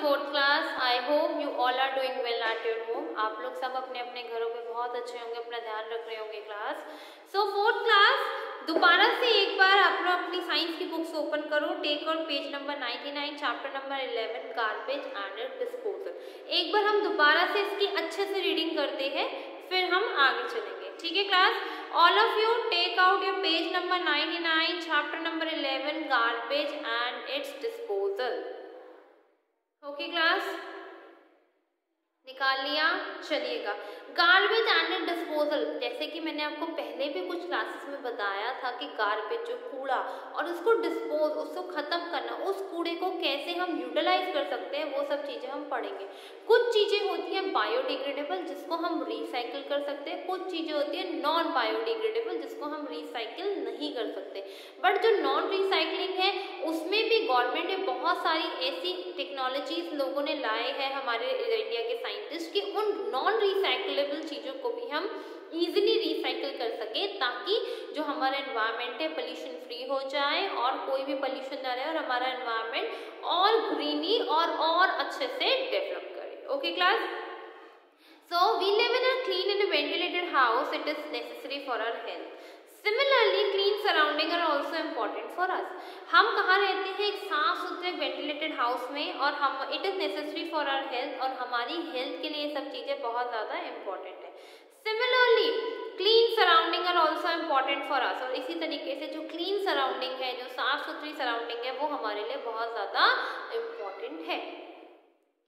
Fourth class. I hope you all are doing well at your home. आप लोग सब अपने अपने घरों पे बहुत अच्छे होंगे, अपना ध्यान रख रहे होंगे क्लास। सो फोर्थ क्लास, दोबारा से एक बार आप लोग अपनी साइंस की बुक्स ओपन करो, take out page number 99, chapter number 11, garbage and disposal. एक बार हम दोबारा से इसकी अच्छे से रीडिंग करते हैं, फिर हम आगे चलेंगे। ठीक है class, all of you take out your page number 99, chapter number 11, garbage and its disposal. Okay class, निकाल लिया। चलिएगा, गार्बेज एंड डिस्पोजल, जैसे कि मैंने आपको पहले भी कुछ क्लासेस में बताया था कि गार्बेज जो कूड़ा और उसको डिस्पोज, उसको खत्म करना, उस कूड़े को कैसे हम यूटिलाइज कर सकते हैं, वो सब चीजें हम पढ़ेंगे। कुछ चीजें होती हैं बायोडिग्रेडेबल जिसको हम रिसाइकिल कर सकते हैं, कुछ चीजें होती हैं नॉन बायोडिग्रेडेबल जिसको हम रिसाइकिल नहीं कर सकते। बट जो नॉन रिसाइकलिंग है उसमें भी गवर्नमेंट ने बहुत सारी ऐसी टेक्नोलॉजीज लोगों ने लाए हैं, हमारे इंडिया के साइंटिस्ट, की उन नॉन रिसाइकलेबल चीज़ों को भी हम इजीली रिसाइकिल कर सके, ताकि जो हमारा एनवायरनमेंट है पोल्यूशन फ्री हो जाए और कोई भी पोल्यूशन ना रहे और हमारा एनवायरनमेंट और ग्रीनी और अच्छे से डेवलप करे। Okay class, so we live in a clean and a ventilated house. It is necessary for our health. Similarly, clean surrounding are also important for us. हम कहाँ रहते हैं? एक साफ सुथरे वेंटिलेटेड हाउस में, और हम it is necessary for our health, और हमारी हेल्थ के लिए ये सब चीज़ें बहुत ज़्यादा इम्पॉर्टेंट है। Similarly clean surrounding are also important for us, और इसी तरीके से जो क्लीन सराउंडिंग है, जो साफ सुथरी सराउंडिंग है, वो हमारे लिए बहुत ज़्यादा इम्पॉर्टेंट है।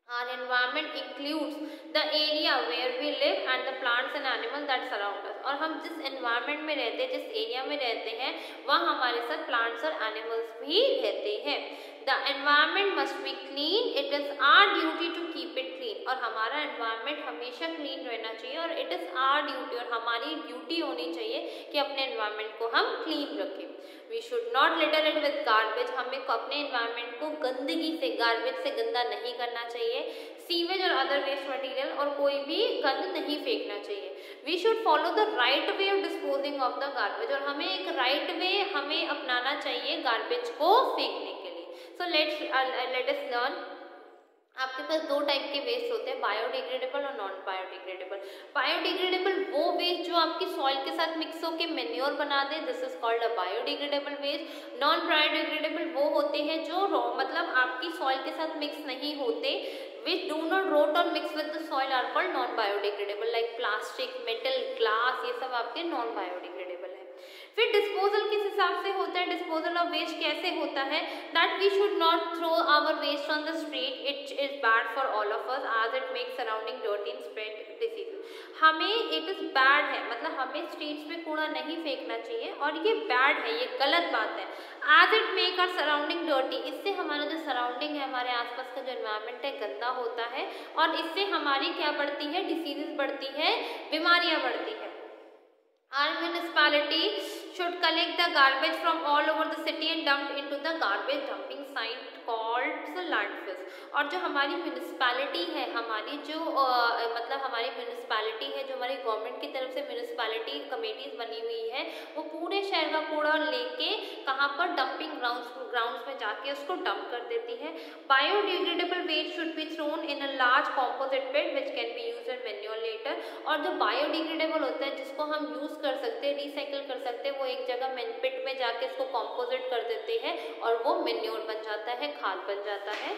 Our environment includes the area where we live and the plants and animals that surround us. और हम जिस environment में रहते हैं, जिस एरिया में रहते हैं, वहाँ हमारे साथ plants और animals भी रहते हैं। The environment must be clean. It is our duty to keep it clean. और हमारा environment हमेशा clean रहना चाहिए, और it is our duty, और हमारी duty होनी चाहिए कि अपने environment को हम clean रखें। We should not litter it with garbage. हमें अपने environment को गंदगी से, garbage से गंदा नहीं करना चाहिए। सीवेज और अदर वेस्ट मटेरियल और कोई भी गंद नहीं फेंकना चाहिए। We should follow the right way of disposing of the garbage, और हमें एक राइट वे हमें अपनाना चाहिए गार्बेज को फेंकने के लिए। So let us learn. आपके पास दो टाइप के वेस्ट होते हैं, बायोडिग्रेडेबल और नॉन बायोडिग्रेडेबल। बायोडिग्रेडेबल वो वेस्ट जो आपकी सॉइल के साथ मिक्स होकर मेन्योर बना दे, this is called a biodegradable waste. Non biodegradable वो होते हैं जो मतलब आपकी सॉइल के साथ मिक्स नहीं होते, which do not rot or mix with the soil are called non biodegradable, like plastic, metal, glass, ये सब आपके non biodegradable है। फिर डिस्पोजल किस हिसाब से होता है? डिस्पोजल ऑफ वेस्ट कैसे होता है? That we should not throw our waste on the street, it is bad for all of us as it make surrounding dirty and spread disease. हमें इट इज बैड है, मतलब हमें streets में कूड़ा नहीं फेंकना चाहिए, और ये बैड है, ये गलत बात है। As it make our surrounding dirty, इससे हमारा जो सराउंडिंग है, हमारे आसपास का जो एनवायरनमेंट है, गंदा होता है, और इससे हमारी क्या बढ़ती है? डिसीजेज बढ़ती है, बीमारियां बढ़ती है। Our municipality should collect the garbage from all over the city and dump into the garbage dumping site called the landfills. और जो हमारी म्यूनिसपैलिटी है, हमारी जो मतलब हमारी म्यूनिसपैलिटी है, जो हमारी गवर्नमेंट की तरफ से म्यूनिसपैलिटी कमेटीज बनी हुई है, वो पूरे शहर का कूड़ा लेके कहाँ पर? डंपिंग ग्राउंड्स में जाके उसको डंप कर देती है। Biodegradable waste should be thrown in a large composite pit which can be used and manure later. और जो बायोडिग्रेडेबल होता है, जिसको हम यूज कर सकते हैं, रिसाइकिल कर सकते हैं, वो एक जगह पिट में जाके इसको कॉम्पोजिट कर देते हैं और वो मैन्योर बन जाता है, खाद बन जाता है।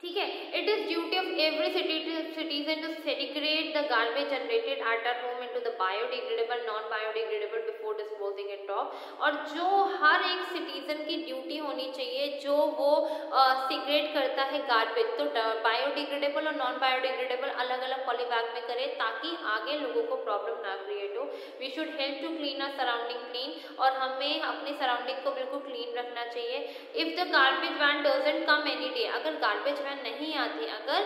ठीक है, it is duty of every citizen to segregate the garbage generated at our home into the biodegradable, non biodegradable before disposing it off. और जो हर एक सिटीजन की ड्यूटी होनी चाहिए, जो वो सेग्रेट करता है गार्बेज, तो बायोडिग्रेडेबल और नॉन बायोडिग्रेडेबल अलग अलग पॉलीबैग में करे, ताकि आगे लोगों को प्रॉब्लम ना क्रिएट हो। We should help to clean our surrounding clean, और हमें अपनी सराउंडिंग को बिल्कुल क्लीन रखना चाहिए। If the garbage van doesn't come any day, अगर गार्बेज नहीं आती, अगर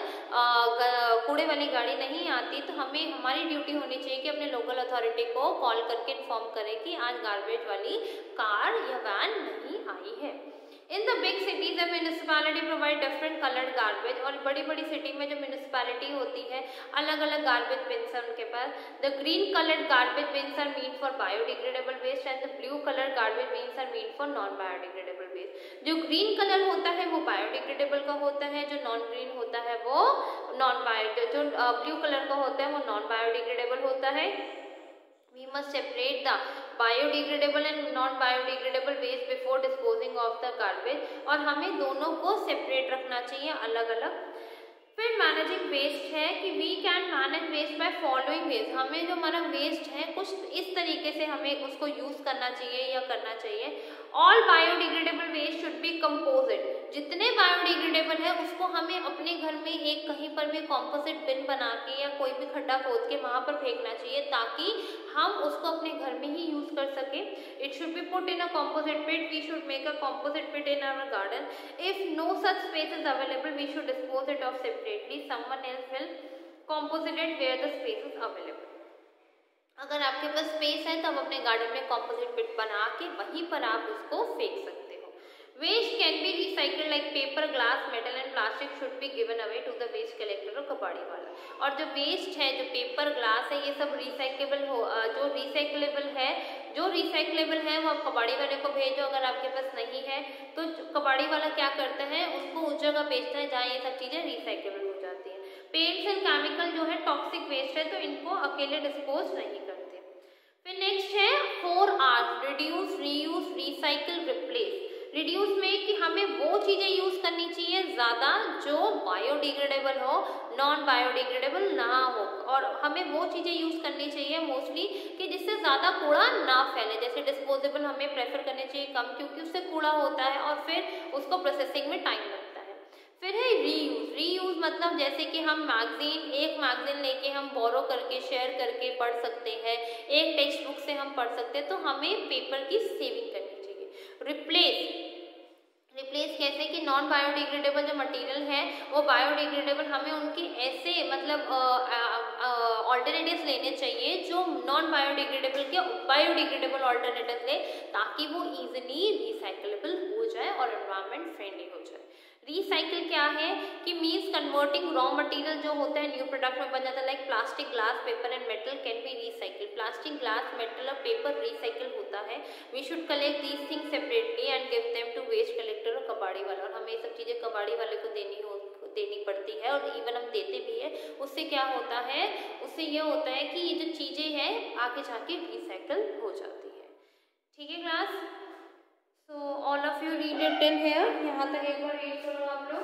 कूड़े वाली गाड़ी नहीं आती, तो हमें हमारी ड्यूटी होनी चाहिए कि अपने लोकल अथॉरिटी को कॉल करके इन्फॉर्म करें कि आज गार्बेज वाली कार या वैन नहीं आई है। In the big big cities and municipality provide different coloured garbage, और बड़ी बड़ी सिटी में जो म्यूनिसिपैलिटी होती है अलग अलग गार्बेज बिन्स है उनके पास. The green coloured garbage bins are mean for biodegradable waste and the blue coloured garbage bins are mean for non biodegradable waste. जो ग्रीन कलर होता है वो बायोडिग्रेडेबल का होता है, जो नॉन ग्रीन होता है वो नॉन बायो, जो ब्लू कलर का होता है वो नॉन बायोडिग्रेडेबल होता है. We must separate the biodegradable and non-biodegradable waste before disposing of the garbage, और हमें दोनों को सेपरेट रखना चाहिए अलग अलग. फिर मैनेजिंग वेस्ट है कि we can manage waste by following waste. हमें जो हमारा वेस्ट है कुछ इस तरीके से हमें उसको यूज करना चाहिए या करना चाहिए. All biodegradable waste should be composite. जितने बायोडिग्रेडेबल है उसको हमें अपने घर में एक कहीं पर भी कॉम्पोजिट बिन बना के या कोई भी खड्डा खोद के वहाँ पर फेंकना चाहिए ताकि हम उसको अपने घर में ही यूज कर सके. It should be put in a composite pit. We should make a composite pit in our garden. If no such space is available we should dispose it off separately. Someone else will composite it where the space is available. अगर आपके पास space है तो आप अपने garden में composite पिट बना के वहीं पर आप उसको फेंक सकते हो. Waste can be recycled like paper, glass, metal and plastic should be given away to the waste collector और कबाड़ी वाला. और जो वेस्ट है, जो पेपर, ग्लास है, ये सब रिसाइकेबल हो, जो रिसाइकलेबल है वो आप कबाड़ी वाले को भेजो. अगर आपके पास नहीं है तो कबाड़ी वाला क्या करता है, उनको उस जगह भेजता है जहाँ ये सब चीज़ें रिसाइकेबल हो जाती है. पेंट्स एंड केमिकल जो है टॉक्सिक वेस्ट है तो इनको अकेले डिस्पोज नहीं करते. फिर नेक्स्ट है 4 R's, reduce, reuse, recycle, replace. Reduce में कि हमें वो चीज़ें यूज़ करनी चाहिए ज़्यादा जो बायोडिग्रेडेबल हो, नॉन बायोडिग्रेडेबल ना हो, और हमें वो चीज़ें यूज़ करनी चाहिए मोस्टली कि जिससे ज़्यादा कूड़ा ना फैले. जैसे डिस्पोजेबल हमें प्रेफर करने चाहिए कम, क्योंकि उससे कूड़ा होता है और फिर उसको प्रोसेसिंग में टाइम लगता है. फिर है रीयूज. रीयूज मतलब जैसे कि हम एक मैगजीन लेके हम बोरो करके शेयर करके पढ़ सकते हैं, एक टेक्स्ट बुक से हम पढ़ सकते हैं, तो हमें पेपर की सेविंग करनी चाहिए. रिप्लेस कैसे कि नॉन बायोडिग्रेडेबल जो मटेरियल है वो बायोडिग्रेडेबल, हमें उनकी ऐसे मतलब ऑल्टरनेटिव्स लेने चाहिए जो नॉन बायोडिग्रेडेबल के बायोडिग्रेडेबल ऑल्टरनेटिव्स ले ताकि वो इजीली रिसाइकलेबल हो जाए और एनवायरनमेंट फ्रेंडली हो जाए. रिसाइकिल क्या है कि मीन्स कन्वर्टिंग रॉ मटेरियल जो होता है न्यू प्रोडक्ट में बन जाता है. Like plastic, glass, paper and metal can be recycle. Plastic, glass, metal और पेपर रिसाइकिल होता है. We should collect these things separately and give them to waste collector और कबाड़ी वाला. और हमें ये सब चीज़ें कबाड़ी वाले को देनी पड़ती है और इवन हम देते भी है. उससे क्या होता है, उससे ये होता है कि ये जो चीज़ें हैं आगे जाके रिसाइकिल हो जाती है. ठीक है class. So all of you read it till here. यहाँ तक एक बार रीड करो आप लोग.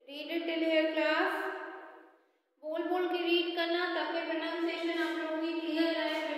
Read it till here class. बोल के रीड करना ताकि प्रोनाउंसिएशन आप लोगों की क्लियर रहे बिल्कुल.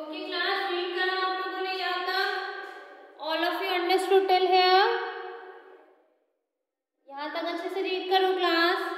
ओके क्लास, रीड करा आप लोगों ने यहाँ तक? All of you understood till here? यहाँ तक अच्छे से रीड करो class.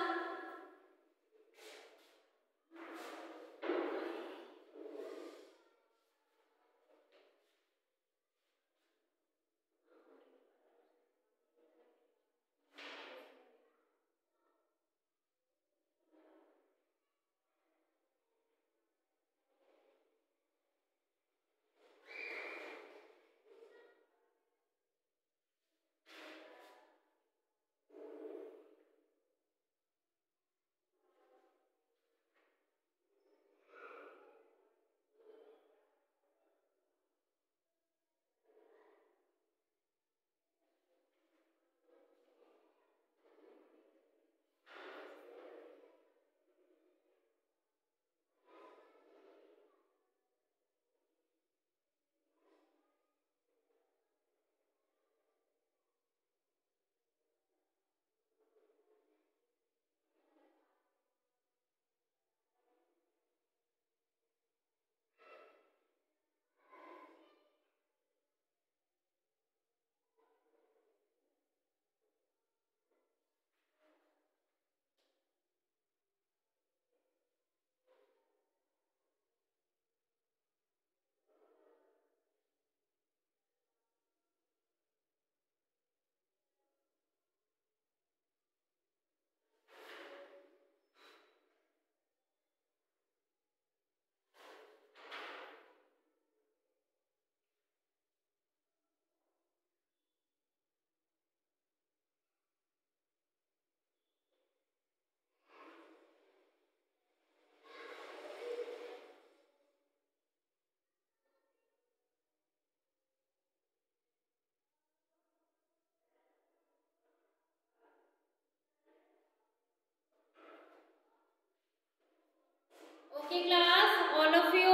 Okay class, all of you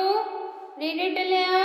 read it till here.